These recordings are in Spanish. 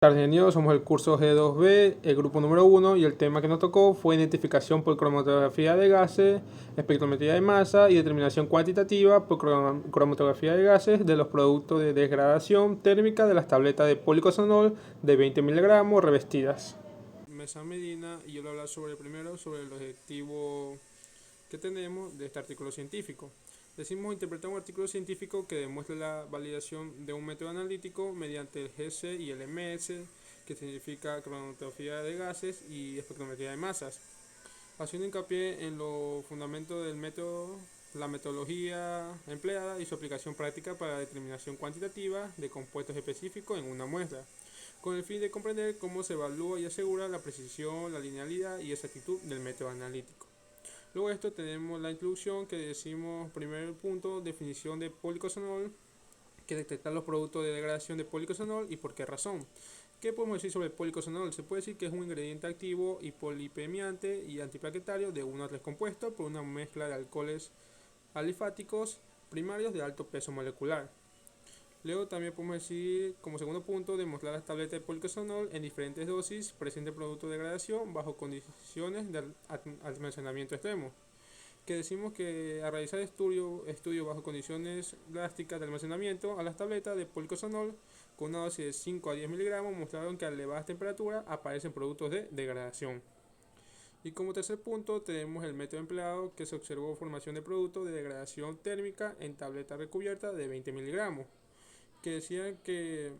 Bienvenidos, somos el curso G2B, el grupo número 1, y el tema que nos tocó fue identificación por cromatografía de gases, espectrometría de masa y determinación cuantitativa por cromatografía de gases de los productos de degradación térmica de las tabletas de policosanol de 20 miligramos revestidas. Mesa Medina, y yo le voy a hablar primero sobre el objetivo que tenemos de este artículo científico. Decimos interpretar un artículo científico que demuestre la validación de un método analítico mediante el GC y el MS, que significa cromatografía de gases y espectrometría de masas, haciendo hincapié en los fundamentos del método, la metodología empleada y su aplicación práctica para la determinación cuantitativa de compuestos específicos en una muestra, con el fin de comprender cómo se evalúa y asegura la precisión, la linealidad y exactitud del método analítico. Luego de esto tenemos la introducción que decimos, primer punto, definición de policosanol, que detectar los productos de degradación de policosanol y por qué razón. ¿Qué podemos decir sobre el policosanol? Se puede decir que es un ingrediente activo y polipemiante y antiplaquetario de 1 a 3 compuestos por una mezcla de alcoholes alifáticos primarios de alto peso molecular. Luego también podemos decir, como segundo punto, demostrar las tabletas de policosanol en diferentes dosis presente producto de degradación bajo condiciones de almacenamiento extremo, que decimos que a realizar estudio bajo condiciones drásticas de almacenamiento a las tabletas de policosanol con una dosis de 5 a 10 miligramos mostraron que a elevadas temperaturas aparecen productos de degradación. Y como tercer punto tenemos el método empleado, que se observó formación de productos de degradación térmica en tabletas recubiertas de 20 miligramos, que decían que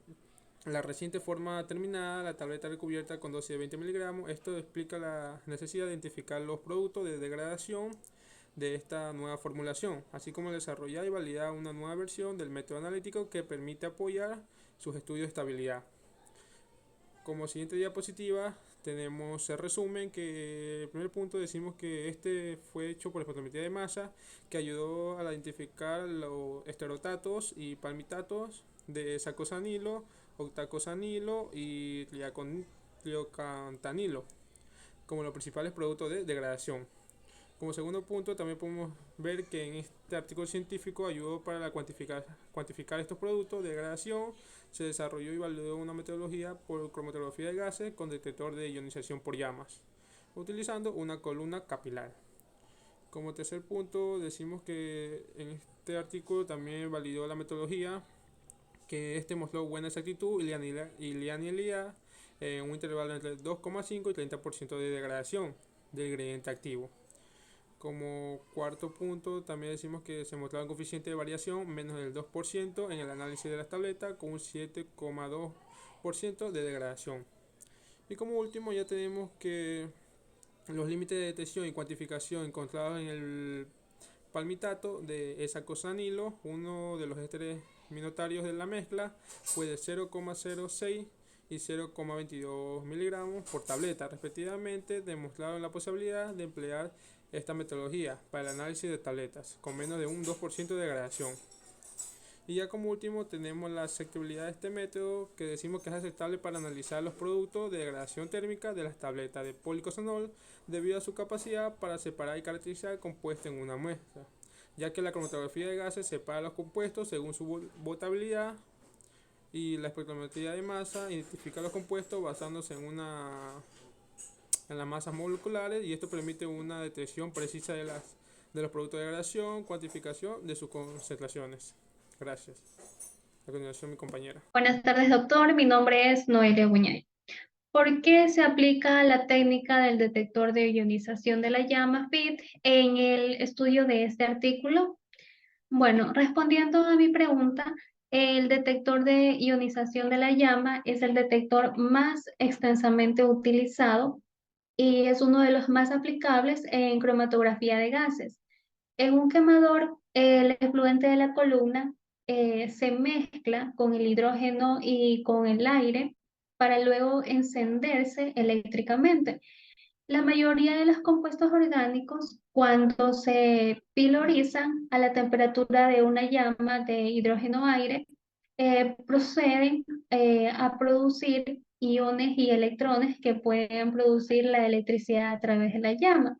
la reciente forma terminada, la tableta recubierta con dosis de 20 miligramos. Esto explica la necesidad de identificar los productos de degradación de esta nueva formulación, así como desarrollar y validar una nueva versión del método analítico que permite apoyar sus estudios de estabilidad. Como siguiente diapositiva tenemos el resumen, que el primer punto decimos que este fue hecho por espectrometría de masa, que ayudó a identificar los esterotatos y palmitatos de sacosanilo, octacosanilo y triocantanilo como los principales productos de degradación. Como segundo punto, también podemos ver que en este artículo científico ayudó para cuantificar estos productos de degradación. Se desarrolló y validó una metodología por cromatografía de gases con detector de ionización por llamas, utilizando una columna capilar. Como tercer punto, decimos que en este artículo también validó la metodología, que este mostró buena exactitud y linealidad en un intervalo entre 2,5 y 30% de degradación del ingrediente activo. Como cuarto punto, también decimos que se mostraba un coeficiente de variación menos del 2% en el análisis de las tabletas, con un 7,2% de degradación. Y como último, ya tenemos que los límites de detección y cuantificación encontrados en el palmitato de esacosanilo, uno de los ésteres minotarios de la mezcla, fue de 0,06 y 0,22 miligramos por tableta, respectivamente, demostraron la posibilidad de emplear esta metodología para el análisis de tabletas con menos de un 2% de degradación. Y ya como último tenemos la aceptabilidad de este método, que decimos que es aceptable para analizar los productos de degradación térmica de las tabletas de policosanol debido a su capacidad para separar y caracterizar compuestos en una muestra, ya que la cromatografía de gases separa los compuestos según su botabilidad, y la espectrometría de masa identifica los compuestos basándose en las masas moleculares, y esto permite una detección precisa de los productos de degradación, cuantificación de sus concentraciones. Gracias. A continuación, mi compañera. Buenas tardes, doctor. Mi nombre es Noelia Buñay. ¿Por qué se aplica la técnica del detector de ionización de la llama FIT en el estudio de este artículo? Bueno, respondiendo a mi pregunta, el detector de ionización de la llama es el detector más extensamente utilizado y es uno de los más aplicables en cromatografía de gases. En un quemador, el efluente de la columna se mezcla con el hidrógeno y con el aire para luego encenderse eléctricamente. La mayoría de los compuestos orgánicos, cuando se pilorizan a la temperatura de una llama de hidrógeno-aire, proceden a producir iones y electrones que pueden producir la electricidad a través de la llama.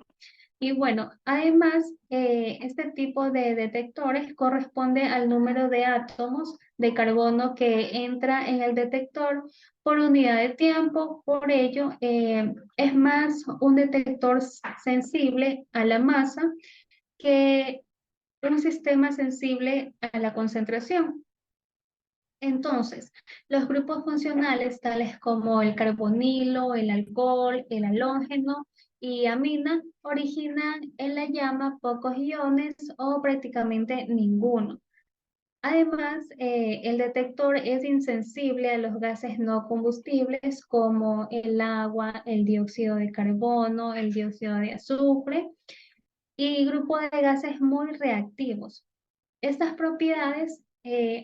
Y bueno, además, este tipo de detectores corresponde al número de átomos de carbono que entra en el detector por unidad de tiempo. Por ello, es más un detector sensible a la masa que un sistema sensible a la concentración. Entonces, los grupos funcionales tales como el carbonilo, el alcohol, el halógeno y amina originan en la llama pocos iones o prácticamente ninguno. Además, el detector es insensible a los gases no combustibles como el agua, el dióxido de carbono, el dióxido de azufre y grupos de gases muy reactivos. Estas propiedades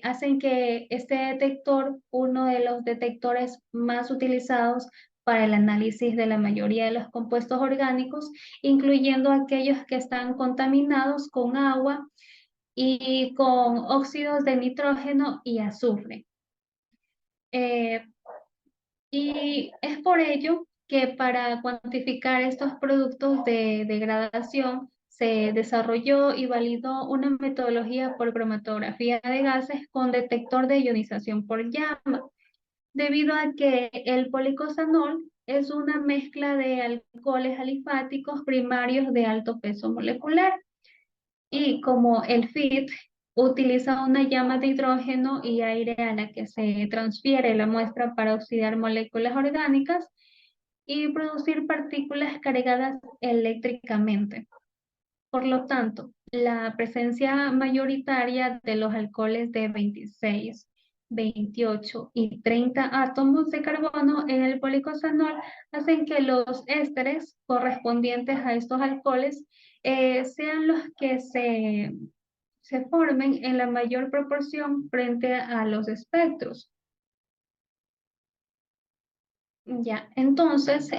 hacen que este detector, uno de los detectores más utilizados para el análisis de la mayoría de los compuestos orgánicos, incluyendo aquellos que están contaminados con agua y con óxidos de nitrógeno y azufre. Eh, y es por ello que para cuantificar estos productos de degradación se desarrolló y validó una metodología por cromatografía de gases con detector de ionización por llama, debido a que el policosanol es una mezcla de alcoholes alifáticos primarios de alto peso molecular. Y como el FIT utiliza una llama de hidrógeno y aire a la que se transfiere la muestra para oxidar moléculas orgánicas y producir partículas cargadas eléctricamente. Por lo tanto, la presencia mayoritaria de los alcoholes de 26, 28 y 30 átomos de carbono en el policosanol hacen que los ésteres correspondientes a estos alcoholes sean los que se formen en la mayor proporción frente a los espectros. Ya, entonces,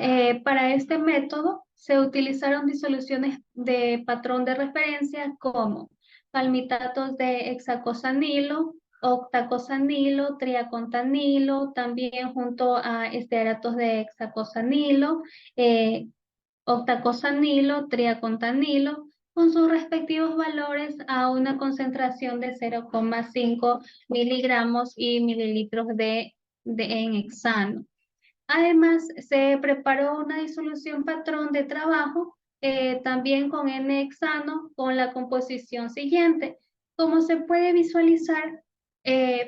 para este método se utilizaron disoluciones de patrón de referencia como palmitatos de hexacosanilo, octacosanilo, triacontanilo, también junto a estearatos de hexacosanilo, eh, octacosanilo, triacontanilo, con sus respectivos valores a una concentración de 0,5 miligramos y mililitros en hexano. Además, se preparó una disolución patrón de trabajo, también con N-hexano, con la composición siguiente. Como se puede visualizar,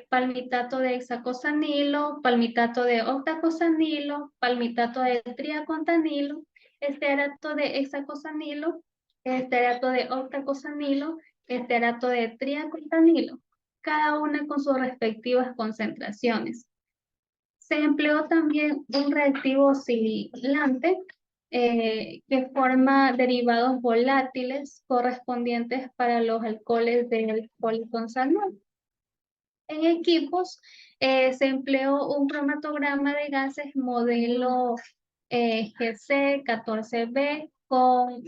palmitato de hexacosanilo, palmitato de octacosanilo, palmitato de triacontanilo, estearato de hexacosanilo, estearato de octacosanilo, estearato de triacontanilo, cada una con sus respectivas concentraciones. Se empleó también un reactivo oscilante que forma derivados volátiles correspondientes para los alcoholes del policonsanol. En equipos se empleó un cromatograma de gases modelo GC14B con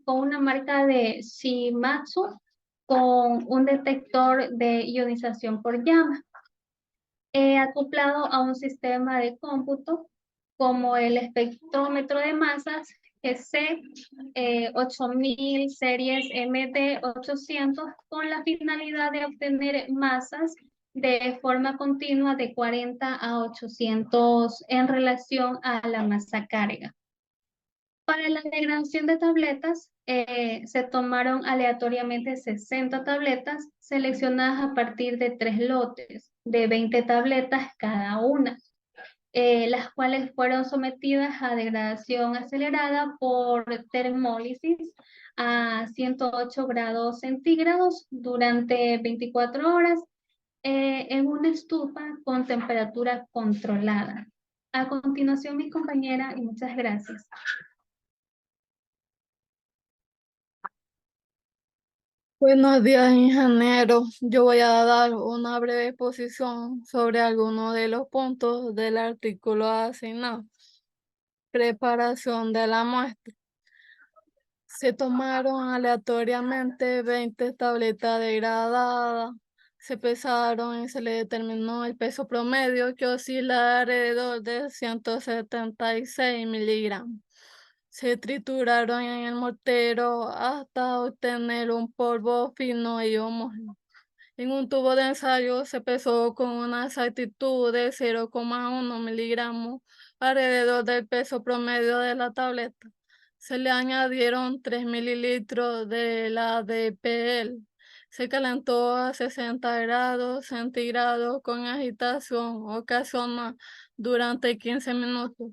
una marca de Shimatsu con un detector de ionización por llama acoplado a un sistema de cómputo como el espectrómetro de masas GC 8000 series MD800 con la finalidad de obtener masas de forma continua de 40 a 800 en relación a la masa carga. Para la degradación de tabletas, se tomaron aleatoriamente 60 tabletas seleccionadas a partir de 3 lotes de 20 tabletas cada una, las cuales fueron sometidas a degradación acelerada por termólisis a 108 grados centígrados durante 24 horas en una estufa con temperatura controlada. A continuación, mi compañera, y muchas gracias. Buenos días, ingeniero. Yo voy a dar una breve exposición sobre algunos de los puntos del artículo asignado. Preparación de la muestra. Se tomaron aleatoriamente 20 tabletas degradadas, se pesaron y se le determinó el peso promedio que oscila alrededor de 176 miligramos. Se trituraron en el mortero hasta obtener un polvo fino y homogéneo. En un tubo de ensayo se pesó con una exactitud de 0,1 miligramos alrededor del peso promedio de la tableta. Se le añadieron 3 mililitros de la DPL. Se calentó a 60 grados centígrados con agitación ocasional durante 15 minutos.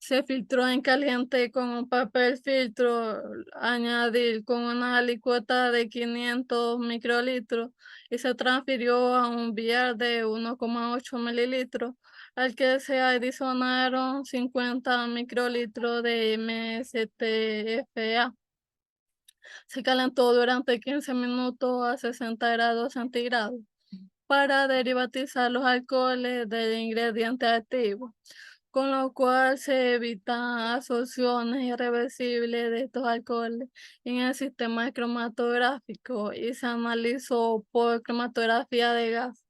Se filtró en caliente con un papel filtro, añadir con una alícuota de 500 microlitros y se transfirió a un billar de 1,8 mililitros, al que se adicionaron 50 microlitros de MSTFA. Se calentó durante 15 minutos a 60 grados centígrados para derivatizar los alcoholes del ingrediente activo, con lo cual se evitan absorciones irreversibles de estos alcoholes en el sistema cromatográfico y se analizó por cromatografía de gas.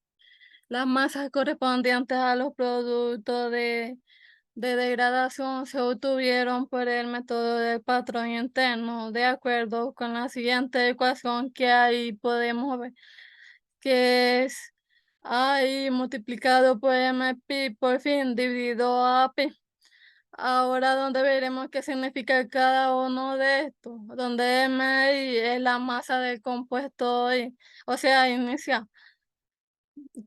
Las masas correspondientes a los productos de degradación se obtuvieron por el método del patrón interno, de acuerdo con la siguiente ecuación que ahí podemos ver, que es AI multiplicado por MP por fin dividido a P. Ahora donde veremos qué significa cada uno de estos, donde MI es la masa del compuesto I, o sea, inicial,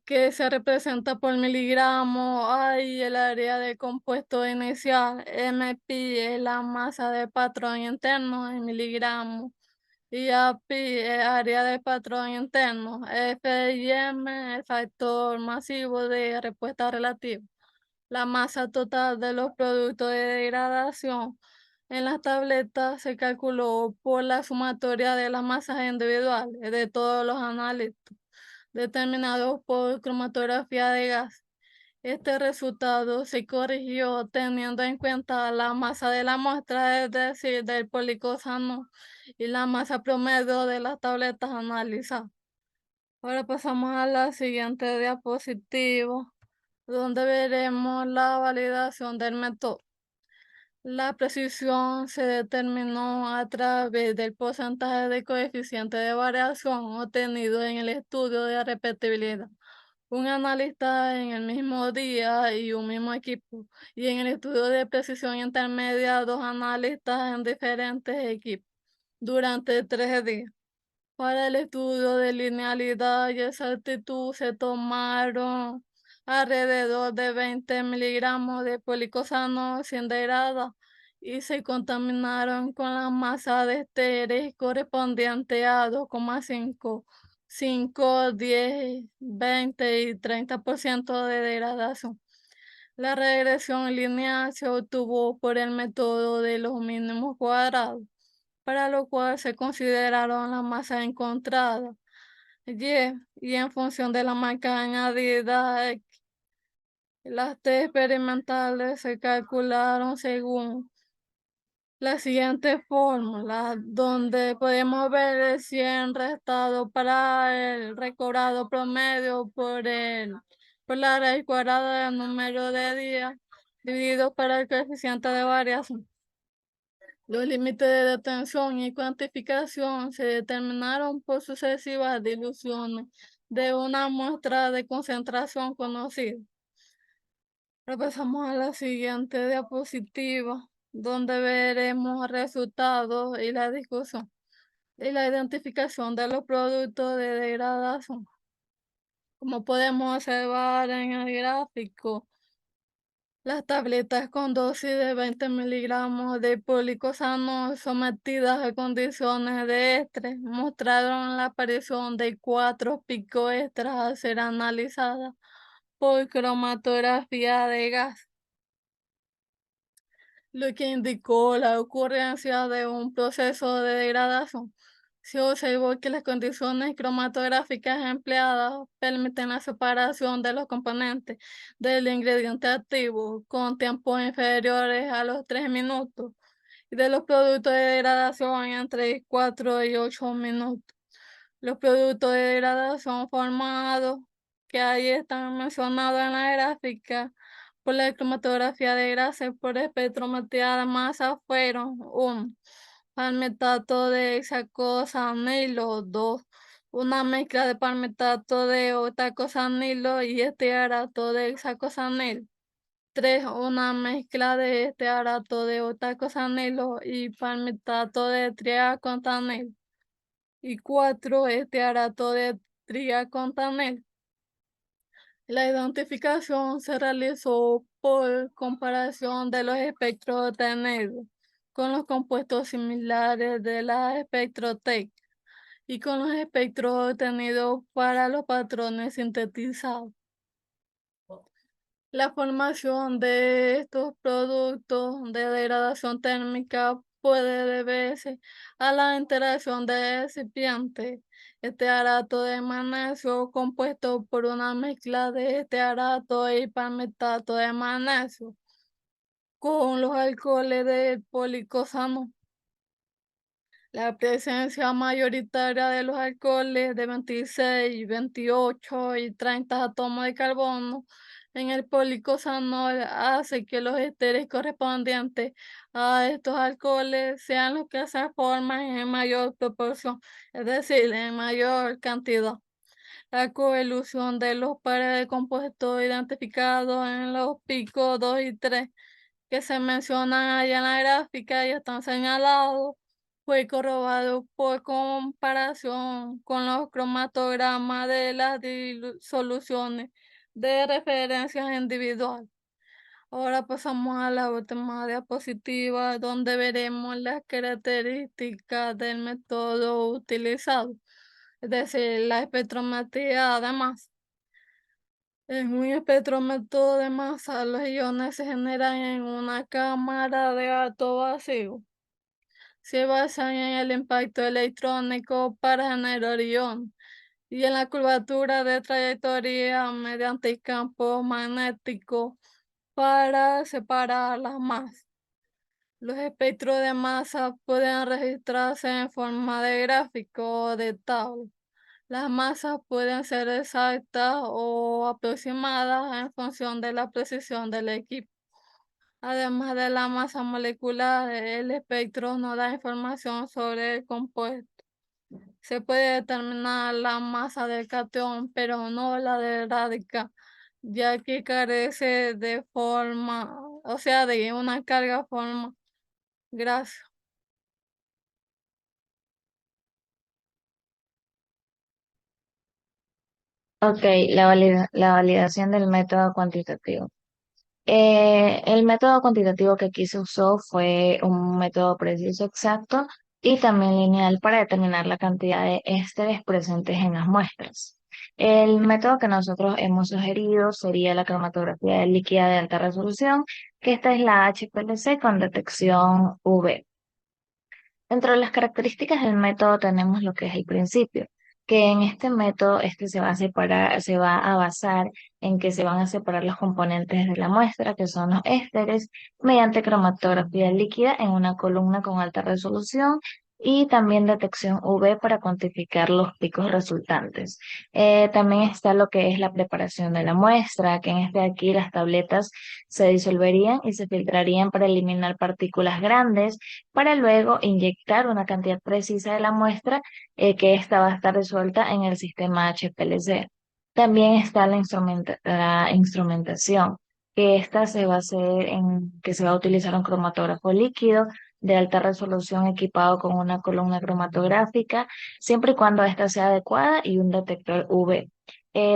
que se representa por miligramo, hay el área de compuesto inicial, MP es la masa de patrón interno en miligramos, y API es área de patrón interno, F y M el factor masivo de respuesta relativa. La masa total de los productos de degradación en las tabletas se calculó por la sumatoria de las masas individuales de todos los análisis determinados por cromatografía de gas. Este resultado se corrigió teniendo en cuenta la masa de la muestra, es decir, del policosano, y la masa promedio de las tabletas analizadas. Ahora pasamos a la siguiente diapositiva, donde veremos la validación del método. La precisión se determinó a través del porcentaje de coeficiente de variación obtenido en el estudio de repetibilidad. Un analista en el mismo día y un mismo equipo. Y en el estudio de precisión intermedia, 2 analistas en diferentes equipos durante 3 días. Para el estudio de linealidad y exactitud se tomaron alrededor de 20 miligramos de policosano sin degrada y se contaminaron con la masa de esteres correspondiente a 2,5, 5, 10, 20 y 30% de degradación. La regresión lineal se obtuvo por el método de los mínimos cuadrados, para lo cual se consideraron las masas encontradas y en función de la marca añadida X. Las T experimentales se calcularon según la siguiente fórmula, donde podemos ver el 100 restado para el recobrado promedio por la raíz cuadrada del número de días dividido para el coeficiente de variación. Los límites de detención y cuantificación se determinaron por sucesivas diluciones de una muestra de concentración conocida. Pasamos a la siguiente diapositiva, donde veremos resultados y la discusión y la identificación de los productos de degradación. Como podemos observar en el gráfico, las tabletas con dosis de 20 miligramos de policosano sometidas a condiciones de estrés mostraron la aparición de 4 picos extras al ser analizadas por cromatografía de gas, lo que indicó la ocurrencia de un proceso de degradación. Se observó que las condiciones cromatográficas empleadas permiten la separación de los componentes del ingrediente activo con tiempos inferiores a los 3 minutos y de los productos de degradación entre 4 y 8 minutos. Los productos de degradación formados que ahí están mencionados en la gráfica por la cromatografía de grasa por espectrometría de masa fueron 1. Palmitato de hexacosanilo, 2. una mezcla de palmitato de octacosanilo y estearato de hexacosanil. 3. Una mezcla de estearato de octacosanilo y palmitato de triacontanil. Y 4. Estearato de triacontanil. La identificación se realizó por comparación de los espectros obtenidos con los compuestos similares de la Spectrotec y con los espectros obtenidos para los patrones sintetizados. La formación de estos productos de degradación térmica puede deberse a la interacción de recipientes. Este arato de magnesio compuesto por una mezcla de este arato y palmitato de magnesio con los alcoholes de policosano. La presencia mayoritaria de los alcoholes de 26, 28 y 30 átomos de carbono en el policosanol hace que los ésteres correspondientes a estos alcoholes sean los que se forman en mayor proporción, es decir, en mayor cantidad. La coelución de los pares de compuestos identificados en los picos 2 y 3 que se mencionan allá en la gráfica y están señalados, fue corroborado por comparación con los cromatogramas de las soluciones de referencias individuales. Ahora pasamos a la última diapositiva, donde veremos las características del método utilizado, es decir, la espectrometría además. En un espectrómetro de masa, los iones se generan en una cámara de alto vacío. Se basan en el impacto electrónico para generar iones y en la curvatura de trayectoria mediante el campo magnético para separar las masas. Los espectros de masa pueden registrarse en forma de gráfico o de tabla. Las masas pueden ser exactas o aproximadas en función de la precisión del equipo. Además de la masa molecular, el espectro nos da información sobre el compuesto. Se puede determinar la masa del catión, pero no la del radical, ya que carece de forma, o sea, de una carga forma. Gracias. Ok, la validación del método cuantitativo. El método cuantitativo que aquí se usó fue un método preciso, exacto y también lineal para determinar la cantidad de ésteres presentes en las muestras. El método que nosotros hemos sugerido sería la cromatografía líquida de alta resolución, que esta es la HPLC con detección UV. Dentro de las características del método tenemos lo que es el principio, que en este método este se va a separar, se va a basar en que se van a separar los componentes de la muestra, que son los ésteres, mediante cromatografía líquida en una columna con alta resolución y también detección UV para cuantificar los picos resultantes. También está lo que es la preparación de la muestra, que en este de aquí las tabletas se disolverían y se filtrarían para eliminar partículas grandes para luego inyectar una cantidad precisa de la muestra que esta va a estar resuelta en el sistema HPLC. También está la instrumentación, que esta se va a hacer que se va a utilizar un cromatógrafo líquido de alta resolución equipado con una columna cromatográfica, siempre y cuando esta sea adecuada y un detector UV.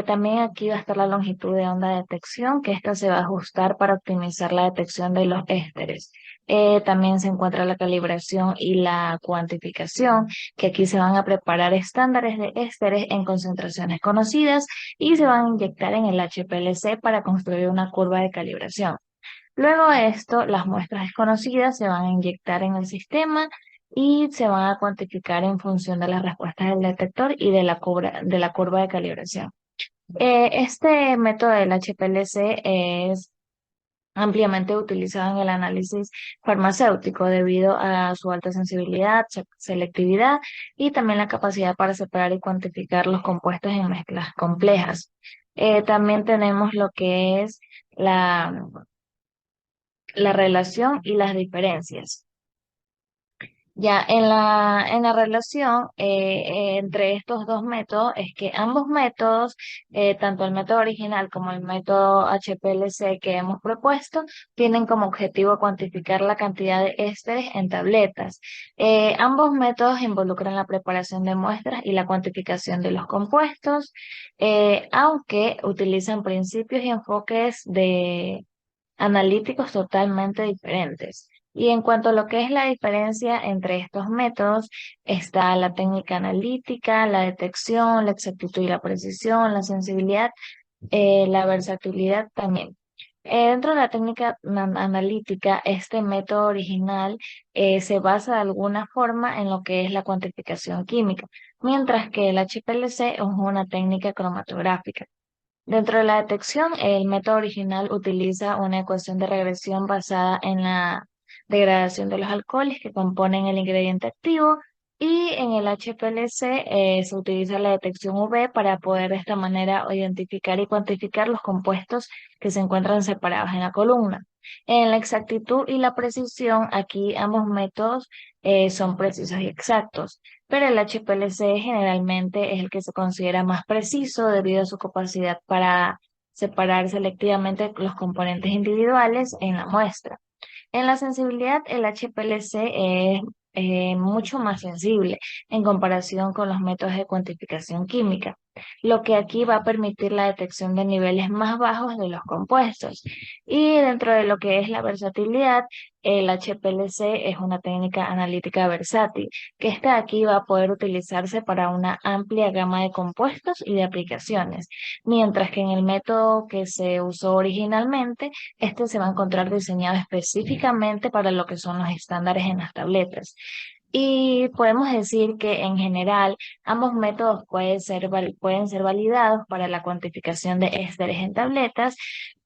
También aquí va a estar la longitud de onda de detección, que esta se va a ajustar para optimizar la detección de los ésteres. También se encuentra la calibración y la cuantificación, que aquí se van a preparar estándares de ésteres en concentraciones conocidas y se van a inyectar en el HPLC para construir una curva de calibración. Luego de esto, las muestras desconocidas se van a inyectar en el sistema y se van a cuantificar en función de las respuestas del detector y de la curva de calibración. Este método del HPLC es ampliamente utilizado en el análisis farmacéutico debido a su alta sensibilidad, selectividad y también la capacidad para separar y cuantificar los compuestos en mezclas complejas. También tenemos lo que es la relación y las diferencias. Ya, en la relación entre estos dos métodos es que ambos métodos, tanto el método original como el método HPLC que hemos propuesto, tienen como objetivo cuantificar la cantidad de ésteres en tabletas. Ambos métodos involucran la preparación de muestras y la cuantificación de los compuestos, aunque utilizan principios y enfoques analíticos totalmente diferentes. Y en cuanto a lo que es la diferencia entre estos métodos, está la técnica analítica, la detección, la exactitud y la precisión, la sensibilidad, la versatilidad también. Dentro de la técnica analítica, este método original se basa de alguna forma en lo que es la cuantificación química, mientras que el HPLC es una técnica cromatográfica. Dentro de la detección, el método original utiliza una ecuación de regresión basada en la degradación de los alcoholes que componen el ingrediente activo, y en el HPLC se utiliza la detección UV para poder de esta manera identificar y cuantificar los compuestos que se encuentran separados en la columna. En la exactitud y la precisión, aquí ambos métodos son precisos y exactos, pero el HPLC generalmente es el que se considera más preciso debido a su capacidad para separar selectivamente los componentes individuales en la muestra. En la sensibilidad, el HPLC es mucho más sensible en comparación con los métodos de cuantificación química, lo que aquí va a permitir la detección de niveles más bajos de los compuestos. Y dentro de lo que es la versatilidad, el HPLC es una técnica analítica versátil, que esta aquí va a poder utilizarse para una amplia gama de compuestos y de aplicaciones, mientras que en el método que se usó originalmente, este se va a encontrar diseñado específicamente para lo que son los estándares en las tabletas. Y podemos decir que en general ambos métodos pueden ser validados para la cuantificación de ésteres en tabletas,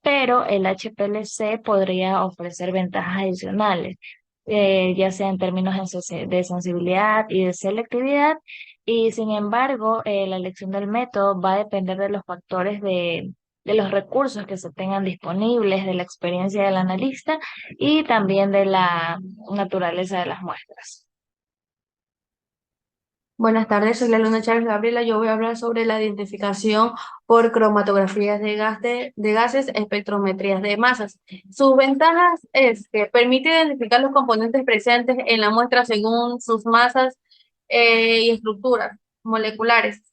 pero el HPLC podría ofrecer ventajas adicionales, ya sea en términos de sensibilidad y de selectividad. Y sin embargo, la elección del método va a depender de los factores de los recursos que se tengan disponibles, de la experiencia del analista y también de la naturaleza de las muestras. Buenas tardes, soy la alumna Chávez Gabriela. Yo voy a hablar sobre la identificación por cromatografías de gases, espectrometrías de masas. Sus ventajas es que permite identificar los componentes presentes en la muestra según sus masas y estructuras moleculares.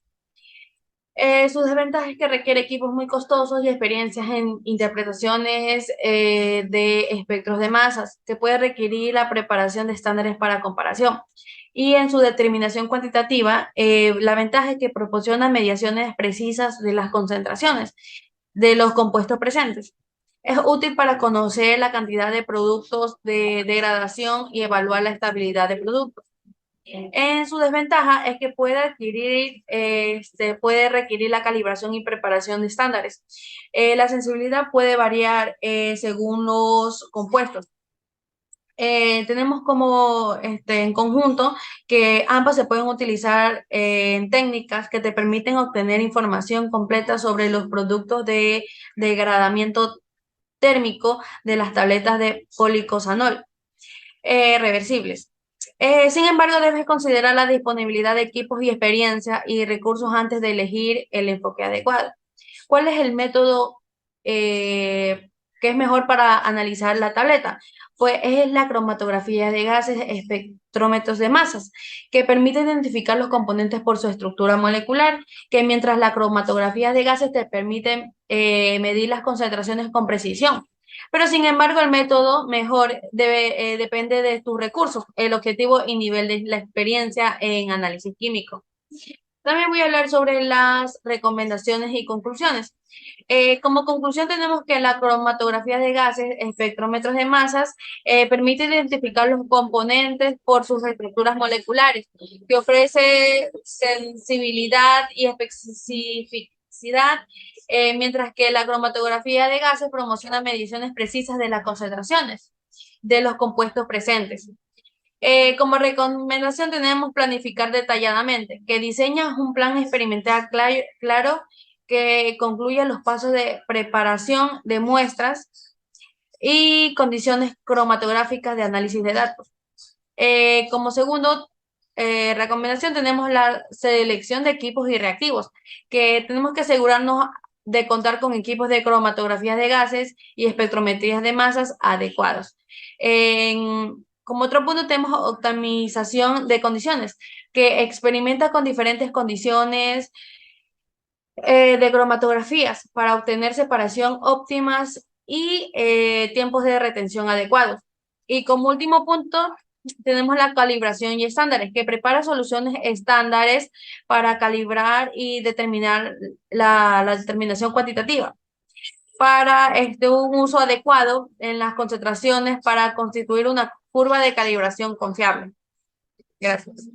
Sus desventajas es que requiere equipos muy costosos y experiencias en interpretaciones de espectros de masas, que puede requerir la preparación de estándares para comparación. Y en su determinación cuantitativa, la ventaja es que proporciona mediciones precisas de las concentraciones de los compuestos presentes. Es útil para conocer la cantidad de productos de degradación y evaluar la estabilidad de productos. En su desventaja es que puede requerir la calibración y preparación de estándares. La sensibilidad puede variar según los compuestos. Tenemos como en conjunto que ambas se pueden utilizar en técnicas que te permiten obtener información completa sobre los productos de degradamiento térmico de las tabletas de policosanol reversibles. Sin embargo, debes considerar la disponibilidad de equipos y experiencia y recursos antes de elegir el enfoque adecuado. ¿Cuál es el método que es mejor para analizar la tableta? Pues es la cromatografía de gases, espectrómetros de masas, que permite identificar los componentes por su estructura molecular, que mientras la cromatografía de gases te permite medir las concentraciones con precisión. Pero sin embargo, el método mejor depende de tus recursos, el objetivo y nivel de la experiencia en análisis químico. También voy a hablar sobre las recomendaciones y conclusiones. Como conclusión tenemos que la cromatografía de gases, espectrómetros de masas, permite identificar los componentes por sus estructuras moleculares, que ofrece sensibilidad y especificidad, mientras que la cromatografía de gases promociona mediciones precisas de las concentraciones de los compuestos presentes. Como recomendación tenemos planificar detalladamente, que diseñas un plan experimental claro que concluya los pasos de preparación de muestras y condiciones cromatográficas de análisis de datos. Como segundo recomendación tenemos la selección de equipos y reactivos, que tenemos que asegurarnos de contar con equipos de cromatografías de gases y espectrometrías de masas adecuados. Como otro punto tenemos optimización de condiciones, que experimenta con diferentes condiciones de cromatografías para obtener separación óptimas y tiempos de retención adecuados. Y como último punto, tenemos la calibración y estándares, que prepara soluciones estándares para calibrar y determinar la determinación cuantitativa para un uso adecuado en las concentraciones para constituir una curva de calibración confiable. Gracias.